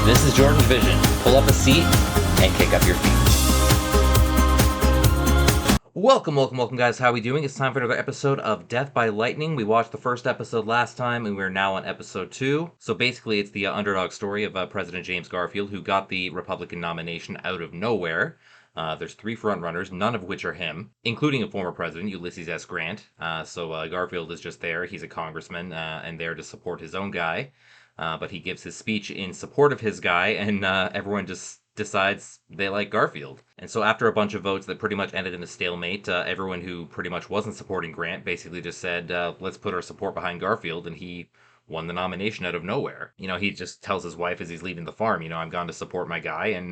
This is JordangeVision. Pull up a seat and kick up your feet. Welcome guys. How are we doing? It's time for another episode of Death by Lightning. We watched the first episode last time and we're now on episode 2. So basically it's the underdog story of President James Garfield, who got the Republican nomination out of nowhere. There's 3 frontrunners, none of which are him, including a former president, Ulysses S. Grant. So Garfield is just there. He's a congressman and there to support his own guy. But he gives his speech in support of his guy, and everyone just decides they like Garfield. And so after a bunch of votes that pretty much ended in a stalemate, everyone who pretty much wasn't supporting Grant basically just said, let's put our support behind Garfield, and he won the nomination out of nowhere. You know, he just tells his wife as he's leaving the farm, you know, I'm gone to support my guy, and,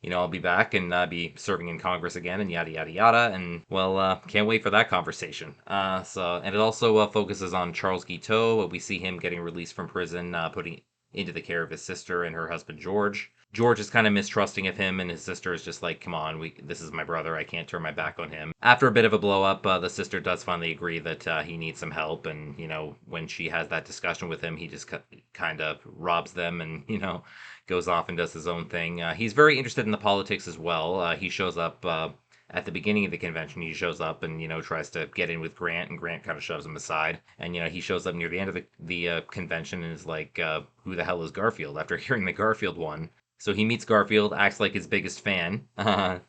you know, I'll be back and be serving in Congress again, and yada, yada, yada, and, well, can't wait for that conversation. And it also focuses on Charles Guiteau. We see him getting released from prison, putting into the care of his sister and her husband, George. George is kind of mistrusting of him, and his sister is just like, come on, this is my brother, I can't turn my back on him. After a bit of a blow-up, the sister does finally agree that he needs some help, and, you know, when she has that discussion with him, he just kind of robs them and, you know, goes off and does his own thing. He's very interested in the politics as well. He shows up at the beginning of the convention. He shows up and, you know, tries to get in with Grant, and Grant kind of shoves him aside. And, you know, he shows up near the end of the convention and is like, who the hell is Garfield? After hearing that Garfield won. So he meets Garfield, acts like his biggest fan,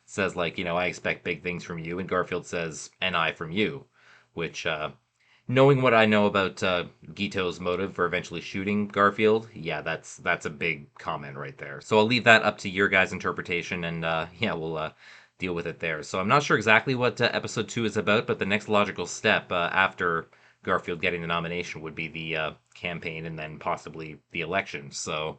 says like, you know, I expect big things from you. And Garfield says, and I from you, which, knowing what I know about Guiteau's motive for eventually shooting Garfield, yeah, that's a big comment right there. So I'll leave that up to your guys' interpretation, and yeah, we'll deal with it there. So I'm not sure exactly what episode 2 is about, but the next logical step after Garfield getting the nomination would be the campaign and then possibly the election. So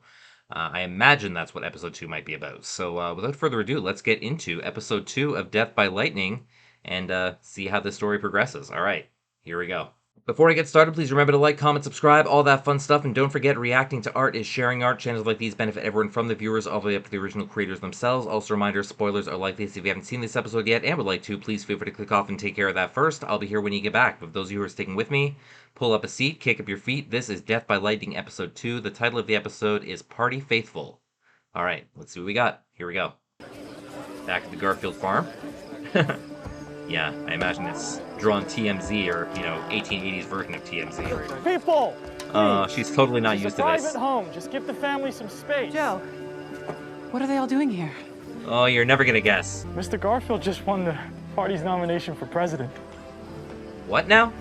I imagine that's what episode 2 might be about. So without further ado, let's get into episode 2 of Death by Lightning and see how this story progresses. All right, here we go. Before I get started, please remember to like, comment, subscribe, all that fun stuff, and don't forget, reacting to art is sharing art. Channels like these benefit everyone from the viewers all the way up to the original creators themselves. Also, reminder, spoilers are likely, so if you haven't seen this episode yet and would like to, please feel free to click off and take care of that first. I'll be here when you get back. But for those of you who are sticking with me, pull up a seat, kick up your feet. This is Death by Lightning episode 2. The title of the episode is Party Faithful. All right, let's see what we got. Here we go. Back at the Garfield farm. Yeah, I imagine it's drawn TMZ, or, you know, 1880s version of TMZ. People! She's totally not used to this. Private home. Just give the family some space. Joe, what are they all doing here? Oh, you're never gonna guess. Mr. Garfield just won the party's nomination for president. What now?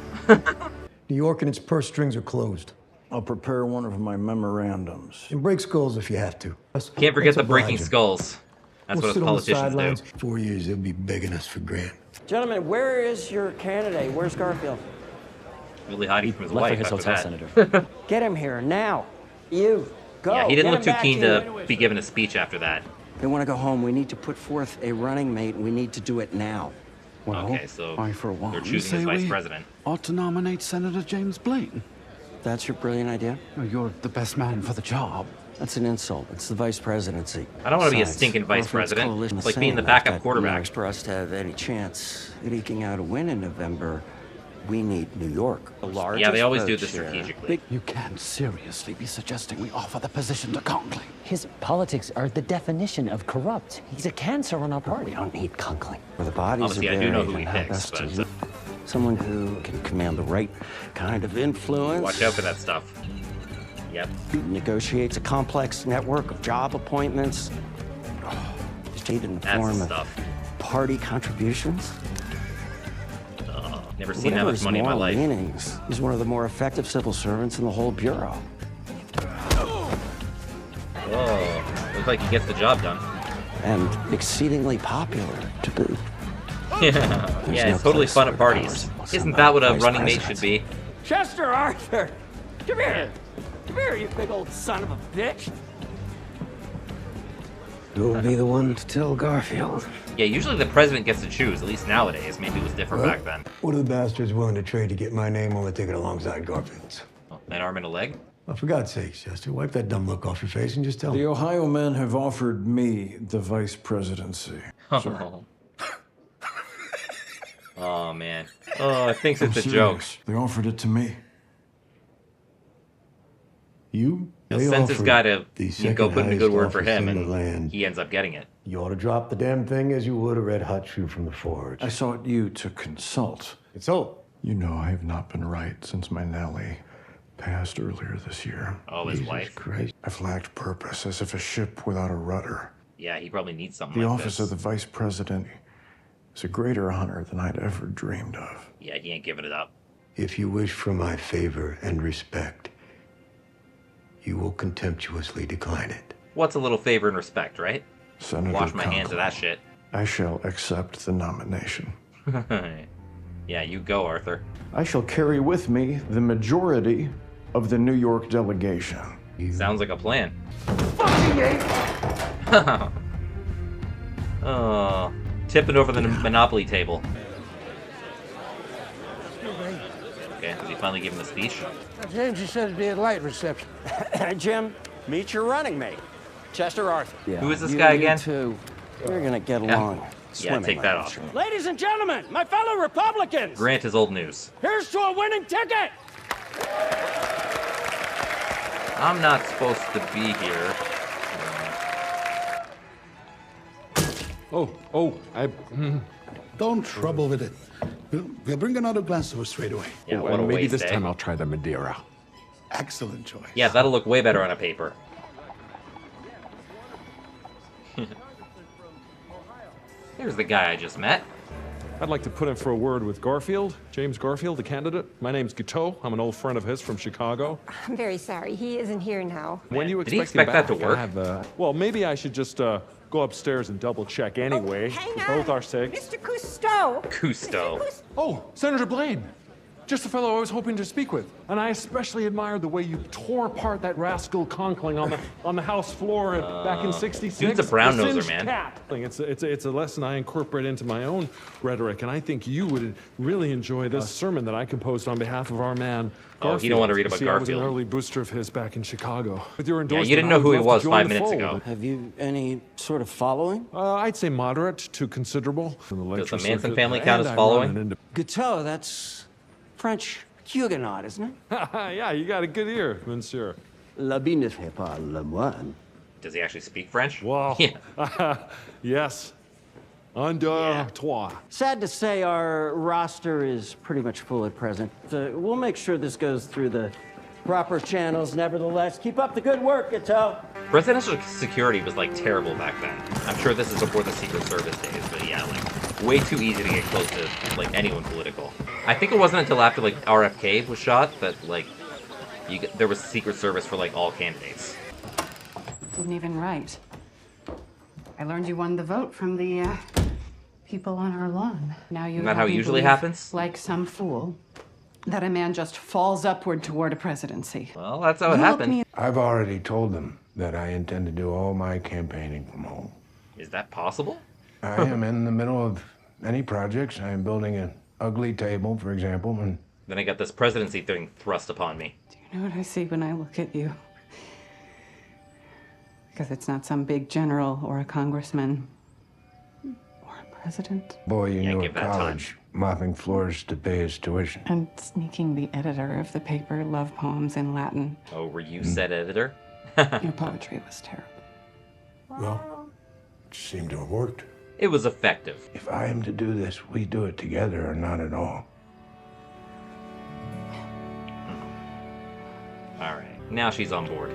New York and its purse strings are closed. I'll prepare one of my memorandums. And break skulls if you have to. Can't forget the breaking skulls. That's what us politicians do. 4 years, they'll be begging us for Grant. Gentlemen, where is your candidate? Where's Garfield? Really hiding from his Left wife for his after hotel, that. Senator. Get him here, now. You, go. Yeah, he didn't Get look him too back keen here. to be given a speech after that. They want to go home. We need to put forth a running mate. We need to do it now. Well, Okay, so I, for they're one, choosing his say vice we president. ought to nominate Senator James Blaine. That's your brilliant idea? Oh, you're the best man for the job. That's an insult. It's the vice presidency. I don't want to be a Besides, stinking vice Garfield's president. coalition It's is like being the saying backup that, quarterback. you know, for us to have any chance at eking out a win in November, we need New York. The largest Yeah, they always do vote this share. strategically. You can't seriously be suggesting we offer the position to Conklin. His politics are the definition of corrupt. He's a cancer on our party. We don't need Conklin. Where the bodies Obviously, are I do buried know who he and how picks, best to but use someone who can command the right kind of influence. watch out for that stuff. Yep. Negotiates a complex network of job appointments. Paid in the That's form the of stuff. party contributions. Never seen that Whatever much his money in my moral life. leanings, he's one of the more effective civil servants in the whole bureau. Oh, looks like he gets the job done. And exceedingly popular to boot. Yeah, There's yeah, no it's totally place fun where at parties. powers must Isn't come that what a vice running mate should be? Chester Arthur! Come here! Come here, you big old son of a bitch! You'll be the one to tell Garfield. Yeah, usually the president gets to choose, at least nowadays. Maybe it was different back then. What are the bastards willing to trade to get my name on the ticket alongside Garfield's? Oh, an arm and a leg? Well, for God's sake, Chester, wipe that dumb look off your face and just tell The me. Ohio men have offered me the vice presidency. Oh. Oh, man. Oh, I think I'm it's a joke. serious. They offered it to me. You They Since it's offered got to the go put in a second good word for highest him, office in and the land. he ends up getting it. You ought to drop the damn thing as you would a red hot shoe from the forge. I sought you to consult. So, You know I have not been right since my Nellie passed earlier this year. Oh, his Jesus wife. Christ. I've lacked purpose, as if a ship without a rudder. Yeah, he probably needs something The like office this. of the vice president is a greater honor than I'd ever dreamed of. Yeah, he ain't giving it up. If you wish for my favor and respect, you will contemptuously decline it. What's a little favor and respect, right? Senator Wash my hands of that Conklin, shit. I shall accept the nomination. Yeah, you go, Arthur. I shall carry with me the majority of the New York delegation. Sounds like a plan. Oh, tipping over the Monopoly table. Okay, did he finally give him a speech? James, he said it'd be a light reception. Jim, meet your running mate, Chester Arthur. Yeah, Who is this guy again? Too. You're gonna get along. Yeah, take that off. Ladies and gentlemen, my fellow Republicans, Grant is old news. here's to a winning ticket. I'm not supposed to be here. Don't trouble with it. We'll bring another glass to us straight away. Yeah, what a Maybe waste, this eh? time I'll try the Madeira. Excellent choice. Yeah, that'll look way better on a paper. Here's the guy I just met. I'd like to put in for a word with Garfield, James Garfield, the candidate. My name's Guiteau. I'm an old friend of his from Chicago. I'm very sorry. He isn't here now. When do you Did he expect expect that him to back? work? Well, maybe I should just go upstairs and double check anyway, Hang for both on. our sakes. Mr. Cousteau. Cousteau. Oh, Senator Blaine. Just the fellow I was hoping to speak with. And I especially admired the way you tore apart that rascal Conkling on the House floor back in '66. dude's a brown The noser, singed man. cat. It's a lesson I incorporate into my own rhetoric, and I think you would really enjoy this sermon that I composed on behalf of our man. Oh, Garfield. you don't want to read about See, I was Garfield. an early booster of his back in Chicago. With your Yeah, endorsement, you didn't know I would who he love to was join 5 the minutes fold. ago. Have you any sort of following? I'd say moderate to considerable. Does the Manson family count as following? Guiteau, that's French Huguenot, isn't it? Yeah, you got a good ear, monsieur. L'habit ne fait pas le moine. Does he actually speak French? Well, Yeah. yes. Un, deux, trois. Sad to say, our roster is pretty much full at present. We'll make sure this goes through the proper channels. Nevertheless, keep up the good work, Guiteau. Presidential security was like terrible back then. I'm sure this is before the Secret Service days, but yeah, like way too easy to get close to like anyone political. I think it wasn't until after like RFK was shot that like there was Secret Service for like all candidates. Didn't even write. I learned you won the vote from the people on our lawn. Now you Isn't that how it have me usually believe, happens? like some fool, that a man just falls upward toward a presidency. Well, that's how it You look happened. me- I've already told them that I intend to do all my campaigning from home. Is that possible? I am in the middle of many projects. I am building an ugly table, for example, and Then I got this presidency thing thrust upon me. You know what I see when I look at you? Because it's not some big general or a congressman or a president. boy you Yeah, knew give at that college, mopping floors to pay his tuition. And sneaking the editor of the paper love poems in Latin. Oh, were you said editor? Your poetry was terrible. Well, it seemed to have worked. It was effective. If I am to do this, we do it together or not at all. All right, now she's on board.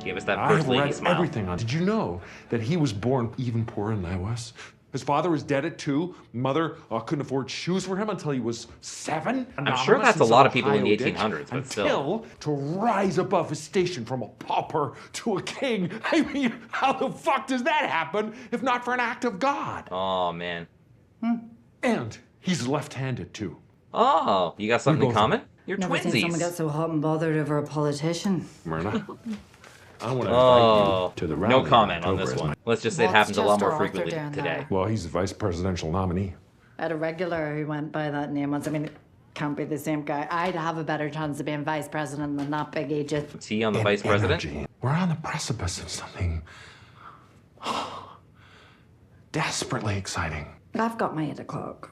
Give us that I first have lady read smile. everything on. Did you know that he was born even poorer than I was? His father was dead at 2. Mother couldn't afford shoes for him until he was 7. I'm sure that's a lot of people in the 1800s, but still. Until to rise above his station from a pauper to a king. I mean, how the fuck does that happen if not for an act of God? Oh, man. And he's left-handed too. Oh, you got something in common? You're Never seen someone get twinsies. so hot and bothered over a politician. Myrna, I want to Oh, invite you to the rally. no in comment on October this as one. my- Let's just say it What's happens a lot more Chester Arthur frequently doing today. there? Well, he's the vice presidential nominee. I had a regular who went by that name once. I mean, it can't be the same guy. I'd have a better chance of being vice president than that big agent. Tea on the vice president? Energy. We're on the precipice of something desperately exciting. I've got my 8 o'clock.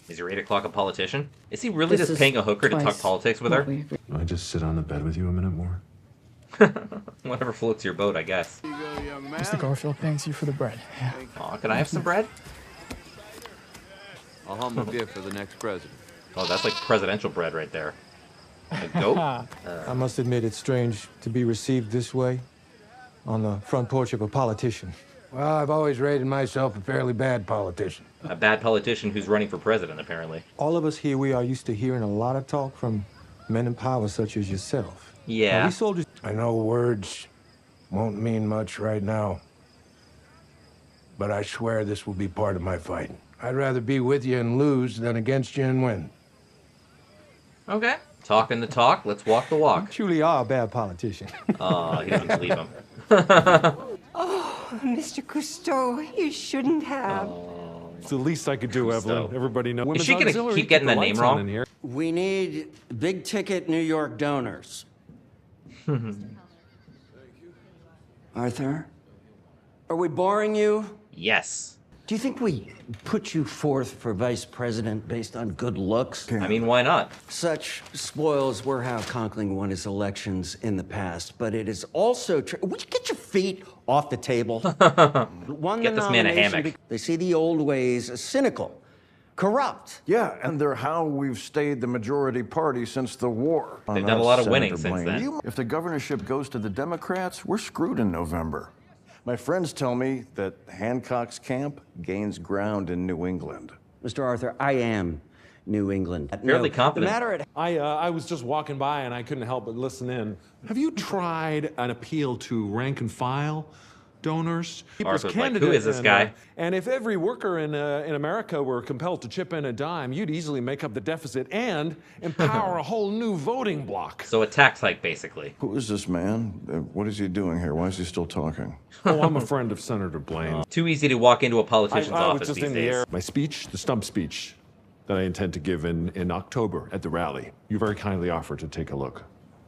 Is your 8 o'clock a politician? Is he really This just is paying a hooker to talk twice politics with what her? we agreed. Can I just sit on the bed with you a minute more? Whatever floats your boat, I guess. Mr. Garfield, thanks you for the bread. Yeah. Aw, can I have some bread? I'll hum a gift for the next president. Oh, that's like presidential bread right there. A goat? I must admit it's strange to be received this way on the front porch of a politician. Well, I've always rated myself a fairly bad politician. A bad politician who's running for president, apparently. All of us here, we are used to hearing a lot of talk from men in power such as yourself. Yeah. Now, we soldiers... I know words won't mean much right now, but I swear this will be part of my fight. I'd rather be with you and lose than against you and win. Okay. Talking the talk, let's walk the walk. You truly are a bad politician. Oh, he doesn't believe him. Oh, Mr. Guiteau, you shouldn't have. It's the least I could do, Evelyn. Everybody knows. Is she gonna keep getting that name wrong? In here. We need big-ticket New York donors. Arthur? Are we boring you? Yes. Do you think we put you forth for vice president based on good looks? I mean, why not? Such spoils were how Conkling won his elections in the past, but it is also true. Would you get your feet off the table? Get this man a hammock. They see the old ways as cynical, corrupt. Yeah, and they're how we've stayed the majority party since the war. They've done a lot of winning since then. If the governorship goes to the Democrats, we're screwed in November. My friends tell me that Hancock's camp gains ground in New England. Mr. Arthur, I am New England. Fairly confident. I was just walking by and I couldn't help but listen in. Have you tried an appeal to rank and file donors? Arthur's like, who is this guy? And if every worker in America were compelled to chip in a dime, you'd easily make up the deficit and empower a whole new voting bloc. So a tax hike, basically. Who is this man? What is he doing here? Why is he still talking? Oh, I'm a friend of Senator Blaine. Too easy to walk into a politician's I was office just these in days. the air. My speech, the stump speech that I intend to give in October at the rally. You very kindly offered to take a look.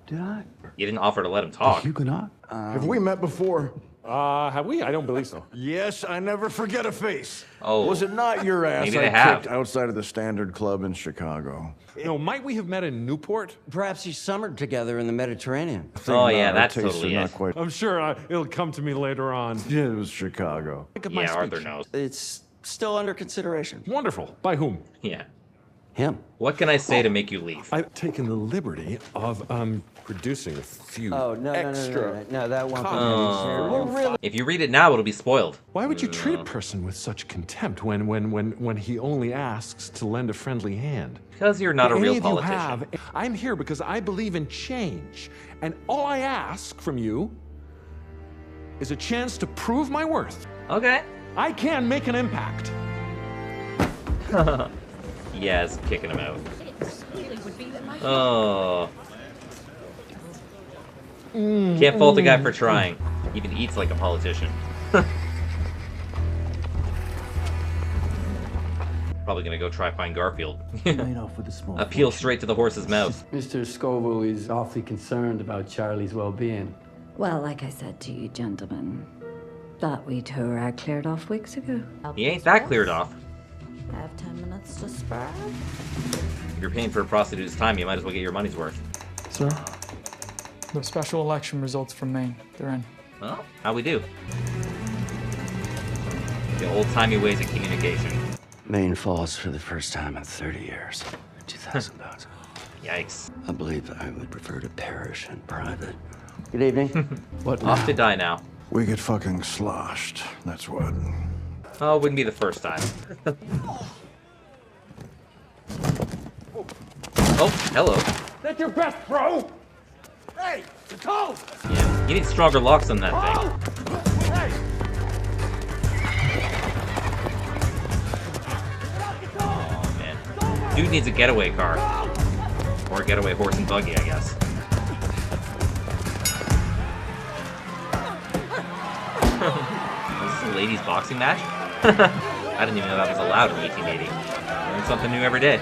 Did I? You didn't offer to let him talk. You cannot. Have we met before? Have we? I don't believe so. Yes, I never forget a face. Oh. Was it not your ass Maybe I they have. kicked outside of the Standard Club in Chicago? No, might we have met in Newport? Perhaps you summered together in the Mediterranean. Oh, yeah, Our that's tastes totally are it. not quite. I'm sure it'll come to me later on. Yeah, it was Chicago. Think of my Yeah, speech. Arthur knows. It's still under consideration. Wonderful. By whom? Yeah. Him. What can I say to make you leave? I've taken the liberty of producing a few Oh, no, extra. no, that won't be Oh. necessary. Really? If you read it now, it'll be spoiled. Why would you treat a person with such contempt when he only asks to lend a friendly hand? Because you're not a Any real of you politician. have, I'm here because I believe in change, and all I ask from you is a chance to prove my worth. Okay. I can make an impact. Yes, kicking him out. Oh. Can't fault a guy for trying. Even eats like a politician. Probably gonna go try find Garfield. Appeal straight to the horse's mouth. Mr. Scoville is awfully concerned about Charlie's well-being. Well, like I said to you, gentlemen, that wee tour I cleared off weeks ago. He ain't that cleared off. I have 10 minutes to spare. If you're paying for a prostitute's time, you might as well get your money's worth. Sir, the special election results from Maine, they're in. Well, how we do? The old-timey ways of communication. Maine falls for the first time in 30 years. 2,000 pounds. Yikes. I believe I would prefer to perish in private. Good evening. What? Off to die now. We get fucking sloshed. That's what. Oh, it wouldn't be the first time. Oh, hello. That's your best, bro! Hey, Guiteau! Yeah, you need stronger locks on that thing. Hey! Oh, man. Dude needs a getaway car. Or a getaway horse and buggy, I guess. Is this a ladies' boxing match? I didn't even know that was allowed in 1880. Learn something new every day.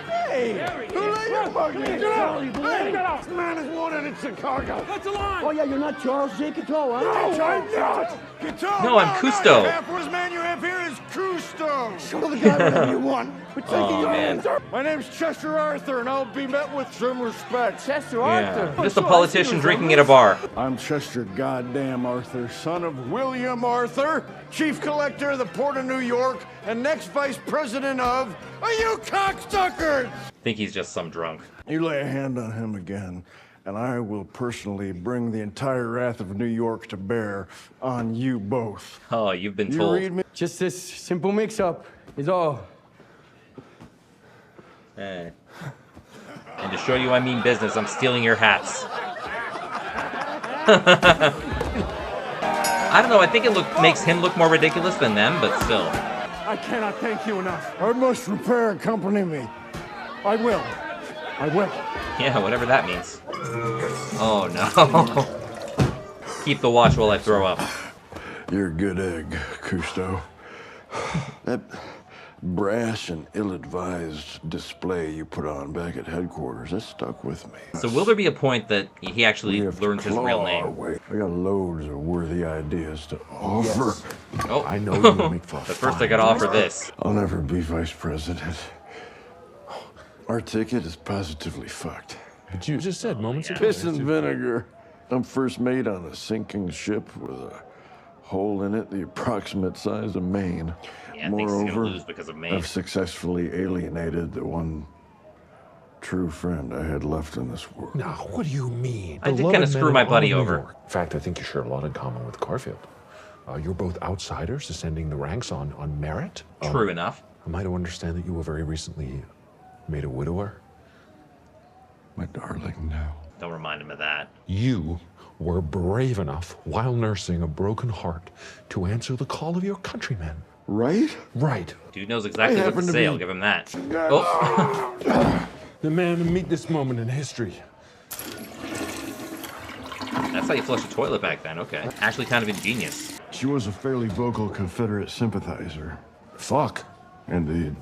Hey! Who let you This man is wanted in Chicago. That's a lie! Oh, yeah, you're not Charles J. Guiteau, huh? No, I'm not. Guiteau. No, I'm Cousteau. The first man you have here is Cousteau. Show the guy whatever you want. But take your hands. My name's Chester Arthur, and I'll be met with some respect. Chester Yeah. Arthur. Just a politician drinking at a bar. I'm Chester Goddamn Arthur, son of William Arthur, Chief Collector of the Port of New York, and next Vice President of... you cocksuckers! Think he's just some drunk. You lay a hand on him again, and I will personally bring the entire wrath of New York to bear on you both. Oh, you've been You told. read me? Just this simple mix-up is all. Eh. And to show you I mean business, I'm stealing your hats. I don't know, I think it makes him look more ridiculous than them, but still. I cannot thank you enough. I must repair accompany me. I will. I will. Yeah, whatever that means. Oh no. Keep the watch while I throw up. You're a good egg, Cousteau. That brash and ill-advised display you put on back at headquarters, that stuck with me. So will there be a point that he actually learns his real name? I got loads of worthy ideas to offer. Oh, I know you'll make for but first I gotta offer this. I'll never be vice president. Our ticket is positively fucked. But you just said moments ago. Piss and vinegar. I'm first mate on a sinking ship with a hole in it the approximate size of Maine. Yeah, I think he's gonna Moreover, lose because of Maine. I've successfully alienated the one true friend I had left in this world. Now, what do you mean? I did kind of screw my buddy over. In fact, I think you share a lot in common with Garfield. You're both outsiders ascending the ranks on merit. True enough. Am I to understand that you were very recently made a widower? My darling, no. Don't remind him of that. You were brave enough, while nursing a broken heart, to answer the call of your countrymen. Right? Right. Dude knows exactly what to say, I'll give him that. Oh. The man to meet this moment in history. That's how you flush a toilet back then, okay. Actually kind of ingenious. She was a fairly vocal Confederate sympathizer. Fuck. Indeed.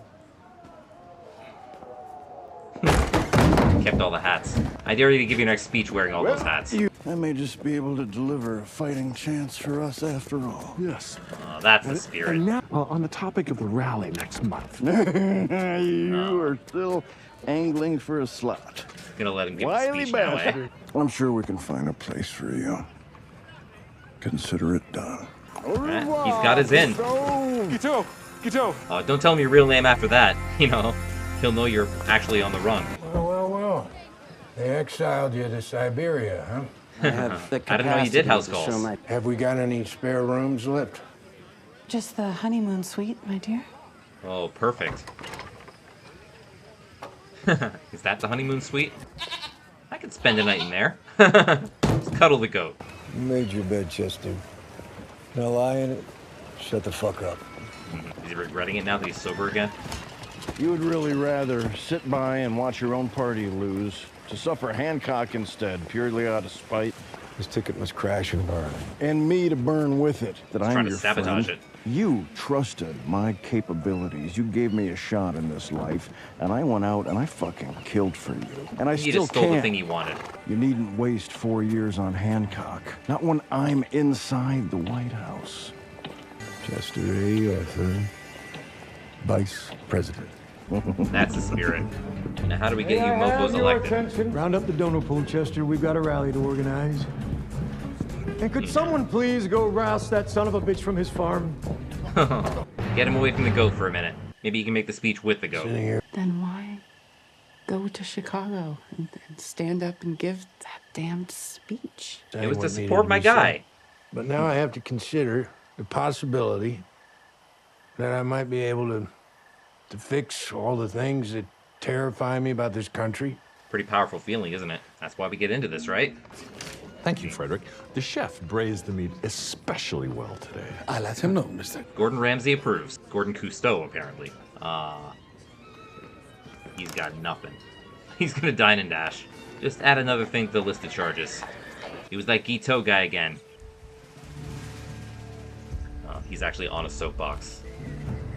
Kept all the hats. I dare you to give your next speech wearing all those hats. I may just be able to deliver a fighting chance for us after all. Yes. Oh, that's the spirit. And now, on the topic of the rally next month. You are still angling for a slot. Gonna let him give a Wily speech now, eh? bastard. I'm sure we can find a place for you. Consider it done. Right, he's got his in. Guiteau! Guiteau! Don't tell him your real name after that. You know, he'll know you're actually on the run. Well. They exiled you to Siberia, huh? I didn't know you did house calls. Have we got any spare rooms left? Just the honeymoon suite, my dear. Oh, perfect. Is that the honeymoon suite? I could spend a night in there. Just cuddle the goat. You made your bed, Chester. Now lie in it. Shut the fuck up. Is he regretting it now that he's sober again? You would really rather sit by and watch your own party lose to suffer Hancock instead, purely out of spite. This ticket must crash and burn. And me to burn with it. That I'm trying to your sabotage friend. it. You trusted my capabilities. You gave me a shot in this life, and I went out and I fucking killed for you. And I He still just stole can't. the thing he wanted. You needn't waste 4 years on Hancock. Not when I'm inside the White House. Chester A. Arthur, Vice President. That's the spirit. Now, how do we get you mofos elected? Attention. Round up the donor pool, Chester. We've got a rally to organize. And could someone please go rouse that son of a bitch from his farm? Get him away from the goat for a minute. Maybe you can make the speech with the goat. Then why go to Chicago and stand up and give that damned speech? It was to support my guy. But now I have to consider the possibility that I might be able to fix all the things that terrify me about this country. Pretty powerful feeling, isn't it? That's why we get into this, right? Thank you, Frederick. The chef braised the meat especially well today. I let him know, mister. Gordon Ramsay approves. Gordon Cousteau, apparently. He's got nothing. He's gonna dine and dash. Just add another thing to the list of charges. He was that Guiteau guy again. He's actually on a soapbox.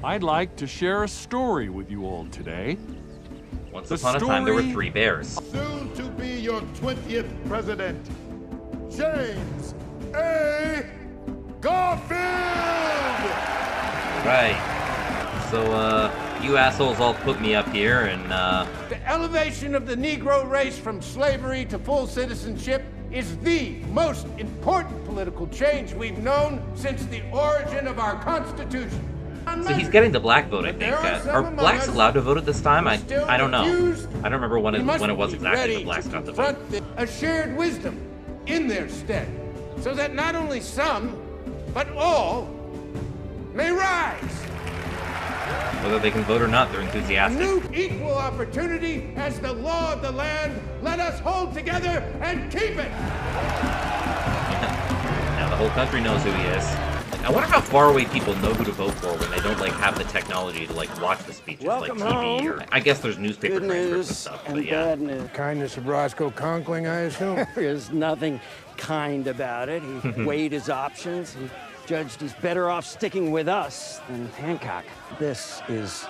I'd like to share a story with you all today. Once upon a time, there were 3 bears. Soon to be your 20th president, James A. Garfield! Right. So, you assholes all put me up here, and, The elevation of the Negro race from slavery to full citizenship is the most important political change we've known since the origin of our Constitution. So he's getting the black vote, I think. Are blacks allowed to vote at this time? I don't know. I don't remember when it was exactly the blacks got the vote. A shared wisdom in their stead, so that not only some, but all may rise. Whether they can vote or not, they're enthusiastic. New equal opportunity as the law of the land. Let us hold together and keep it. Now the whole country knows who he is. I wonder how far away people know who to vote for when they don't have the technology to watch the speeches Welcome like TV home. or I guess there's newspaper Good transcripts and news stuff. and But yeah. bad news. Kindness of Roscoe Conkling, I assume? There's nothing kind about it. He weighed his options. He judged he's better off sticking with us than Hancock. This is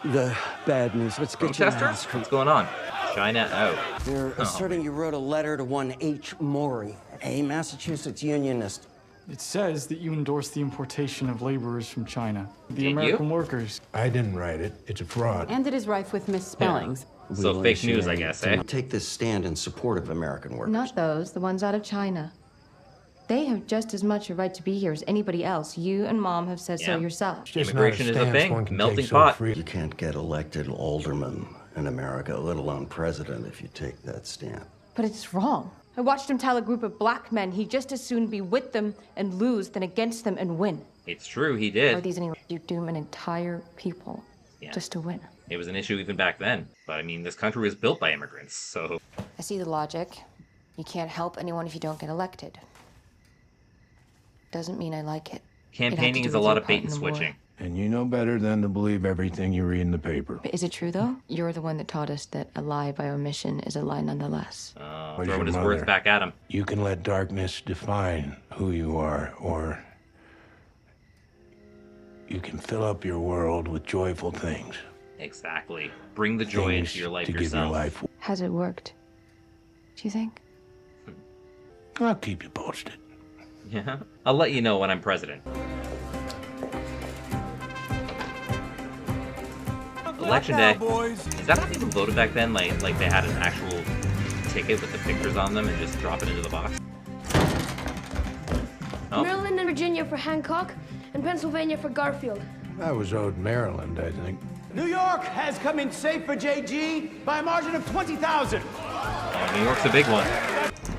the bad news. Let's get you to Protesters? ask. What's going on? China out. They're asserting you wrote a letter to one H. Morey, a Massachusetts unionist. It says that you endorsed the importation of laborers from China. The Did you? American workers. I didn't write it. It's a fraud. And it is rife with misspellings. So fake news, I guess, eh? Take this stand in support of American workers. Not those, the ones out of China. They have just as much a right to be here as anybody else. You and Mom have said so Yeah. yourself. Immigration is a thing. Melting pot. You can't get elected alderman in America, let alone president, if you take that stand. But it's wrong. I watched him tell a group of black men he'd just as soon be with them and lose than against them and win. It's true, he Are did. these any... You doom an entire people just to win. It was an issue even back then. But I mean, this country was built by immigrants, so... I see the logic. You can't help anyone if you don't get elected. Doesn't mean I like it. Campaigning is a lot of bait and switching. And you know better than to believe everything you read in the paper. But is it true, though? You're the one that taught us that a lie by omission is a lie nonetheless. Was Throwing your his mother. words back at him. You can let darkness define who you are, or you can fill up your world with joyful things. Exactly. Bring the joy Things into your life to give yourself. your life. Has it worked? Do you think? I'll keep you posted. Yeah. I'll let you know when I'm president. Election day. Is that how people voted back then? Like they had an actual ticket with the pictures on them and just drop it into the box? Oh. Maryland and Virginia for Hancock, and Pennsylvania for Garfield. That was owed Maryland, I think. New York has come in safe for JG by a margin of 20,000. Oh, New York's a big one.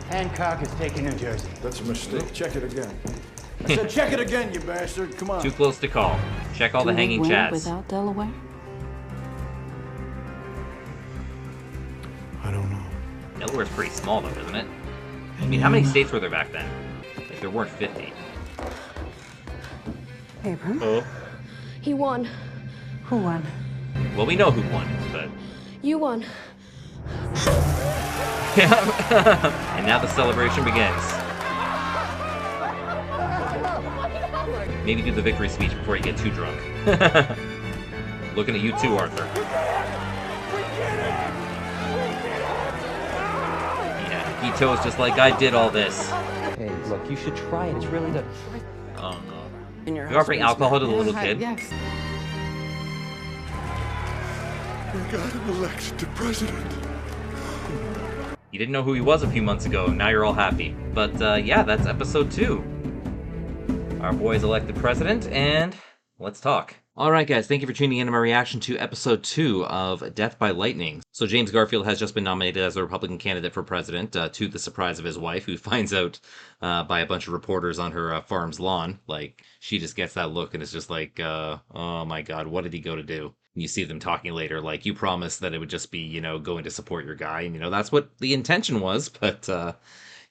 Hancock is taking New Jersey. That's a mistake. Check it again. I said check it again, you bastard. Come on. Too close to call. Check all the hanging Win chads. without Delaware? I don't know. Delaware's pretty small though, isn't it? I mean, how many states were there back then? Like, there weren't 50. Abram? Oh. He won. Who won? Well, we know who won, but... You won. And now the celebration begins. Maybe do the victory speech before you get too drunk. Looking at you too, Arthur. Yeah, Guiteau is just like, I did all this. Hey, look, you should try it. It's really good. Oh no. You're offering alcohol to the little kid? Yes. We got him elected to president. You didn't know who he was a few months ago, now you're all happy. But yeah, that's episode 2. Our boy's elected president, and let's talk. Alright guys, thank you for tuning in to my reaction to episode 2 of Death by Lightning. So James Garfield has just been nominated as a Republican candidate for president, to the surprise of his wife, who finds out by a bunch of reporters on her farm's lawn. Like, she just gets that look and is just like, oh my god, what did he go to do? And you see them talking later, like, you promised that it would just be, you know, going to support your guy, and, you know, that's what the intention was, but,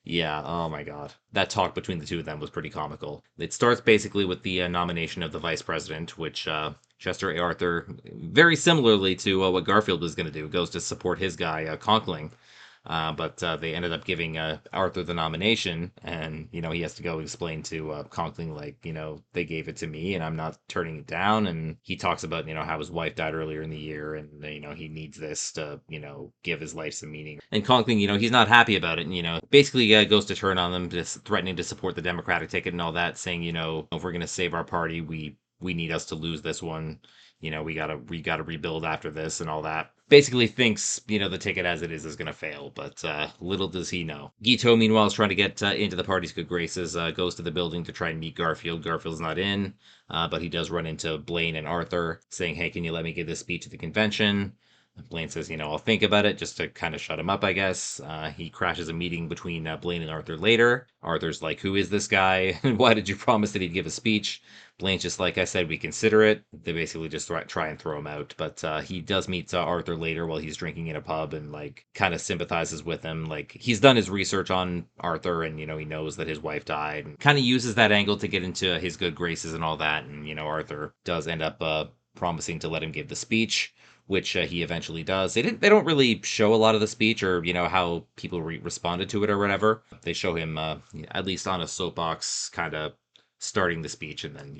yeah, oh my god. That talk between the two of them was pretty comical. It starts basically with the nomination of the vice president, which Chester A. Arthur, very similarly to what Garfield was going to do, goes to support his guy, Conkling, But they ended up giving Arthur the nomination, and he has to go explain to Conkling, like, they gave it to me and I'm not turning it down. And he talks about how his wife died earlier in the year, and he needs this to give his life some meaning. And Conkling, he's not happy about it, and basically goes to turn on them, just threatening to support the Democratic ticket and all that, saying if we're gonna save our party, we need us to lose this one. We gotta rebuild after this and all that. Basically thinks, the ticket as it is gonna fail, but little does he know. Guiteau, meanwhile, is trying to get into the party's good graces, goes to the building to try and meet Garfield. Garfield's not in, but he does run into Blaine and Arthur, saying, hey, can you let me give this speech at the convention? Blaine says, I'll think about it, just to kind of shut him up, I guess. He crashes a meeting between Blaine and Arthur later. Arthur's like, who is this guy? And why did you promise that he'd give a speech? Blaine's just like, I said, we consider it. They basically just try and throw him out. But he does meet Arthur later while he's drinking in a pub and, like, kind of sympathizes with him. Like, he's done his research on Arthur and, he knows that his wife died. And kind of uses that angle to get into his good graces and all that. And, Arthur does end up promising to let him give the speech, which he eventually does. They don't really show a lot of the speech or, how people responded to it or whatever. They show him, at least on a soapbox, kind of starting the speech, and then,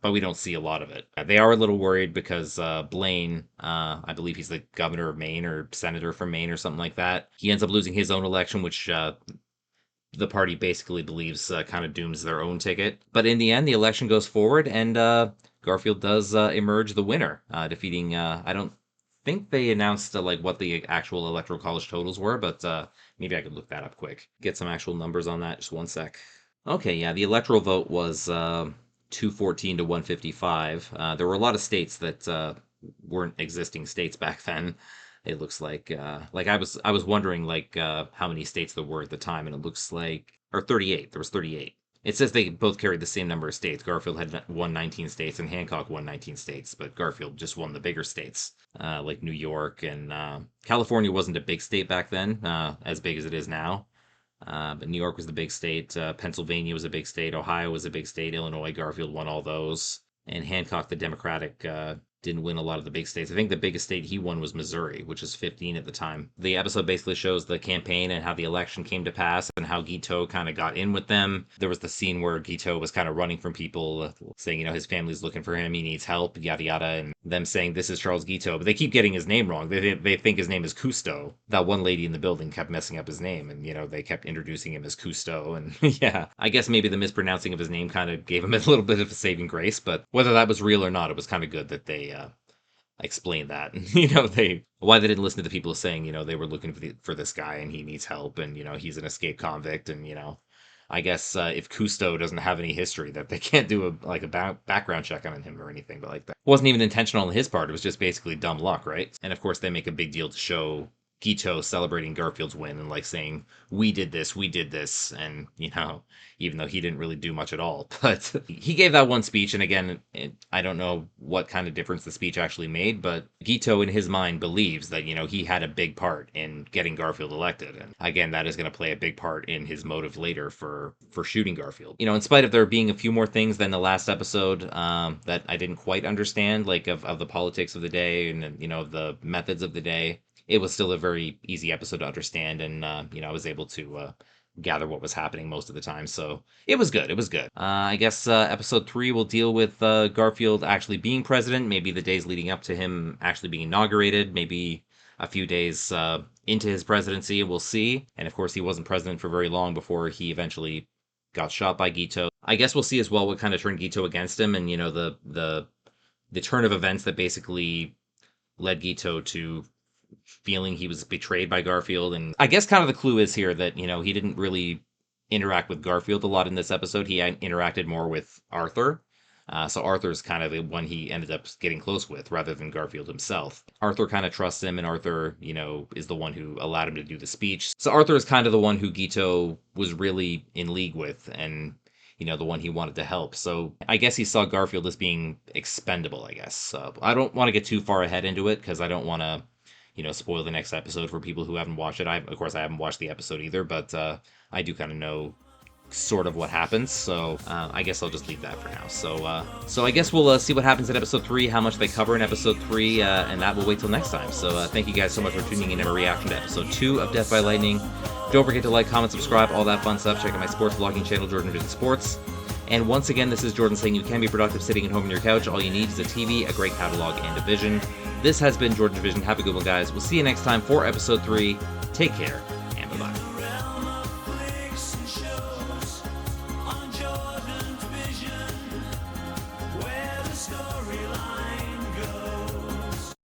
but we don't see a lot of it. They are a little worried because Blaine, I believe he's the governor of Maine or senator from Maine or something like that. He ends up losing his own election, which the party basically believes kind of dooms their own ticket. But in the end, the election goes forward, and Garfield does emerge the winner, defeating, I don't think they announced what the actual electoral college totals were, but maybe I could look that up quick. Get some actual numbers on that, just one sec. Okay, yeah, the electoral vote was 214 to 155. There were a lot of states that weren't existing states back then. It looks like I was wondering how many states there were at the time, and it looks like, or 38. There was 38. It says they both carried the same number of states. Garfield had won 19 states and Hancock won 19 states, but Garfield just won the bigger states, like New York, and California wasn't a big state back then, as big as it is now. But New York was the big state, Pennsylvania was a big state, Ohio was a big state, Illinois, Garfield won all those, and Hancock, the Democratic, didn't win a lot of the big states. I think the biggest state he won was Missouri, which is 15 at the time. The episode basically shows the campaign and how the election came to pass and how Guiteau kind of got in with them. There was the scene where Guiteau was kind of running from people, saying, his family's looking for him, he needs help, yada yada, and them saying, this is Charles Guiteau, but they keep getting his name wrong. They think his name is Cousteau. That one lady in the building kept messing up his name, and, they kept introducing him as Cousteau, and yeah, I guess maybe the mispronouncing of his name kind of gave him a little bit of a saving grace, but whether that was real or not, it was kind of good that they explain that. Why they didn't listen to the people saying, they were looking for this guy and he needs help, and, he's an escaped convict, and, I guess if Cousteau doesn't have any history, that they can't do a background check on him or anything, but like that. It wasn't even intentional on his part, it was just basically dumb luck, right? And of course they make a big deal to show Guiteau celebrating Garfield's win and saying, we did this, and, even though he didn't really do much at all, but he gave that one speech, and again, I don't know what kind of difference the speech actually made, but Guiteau in his mind believes that, he had a big part in getting Garfield elected, and again, that is going to play a big part in his motive later for shooting Garfield. In spite of there being a few more things than the last episode that I didn't quite understand, of the politics of the day and, the methods of the day, it was still a very easy episode to understand, and I was able to gather what was happening most of the time, so it was good. I guess episode 3 will deal with Garfield actually being president, maybe the days leading up to him actually being inaugurated, maybe a few days into his presidency, we'll see. And of course he wasn't president for very long before he eventually got shot by Guiteau. I guess we'll see as well what kind of turned Guiteau against him, and the turn of events that basically led Guiteau to feeling he was betrayed by Garfield. And I guess kind of the clue is here that, he didn't really interact with Garfield a lot in this episode. He interacted more with Arthur. So Arthur's kind of the one he ended up getting close with rather than Garfield himself. Arthur kind of trusts him, and Arthur, is the one who allowed him to do the speech. So Arthur is kind of the one who Guiteau was really in league with, and the one he wanted to help. So I guess he saw Garfield as being expendable, I guess. I don't want to get too far ahead into it because I don't want to spoil the next episode for people who haven't watched it. Of course, I haven't watched the episode either, but I do kind of know sort of what happens. So I guess I'll just leave that for now. So I guess we'll see what happens in episode 3, how much they cover in episode 3, and that we'll wait till next time. So thank you guys so much for tuning in to my reaction to episode 2 of Death by Lightning. Don't forget to like, comment, subscribe, all that fun stuff. Check out my sports vlogging channel, JordangeVision Sports. And once again, this is Jordan saying you can be productive sitting at home on your couch. All you need is a TV, a great catalog, and a vision. This has been JordangeVision. Have a good one, guys. We'll see you next time for episode 3. Take care, and bye-bye. Storyline.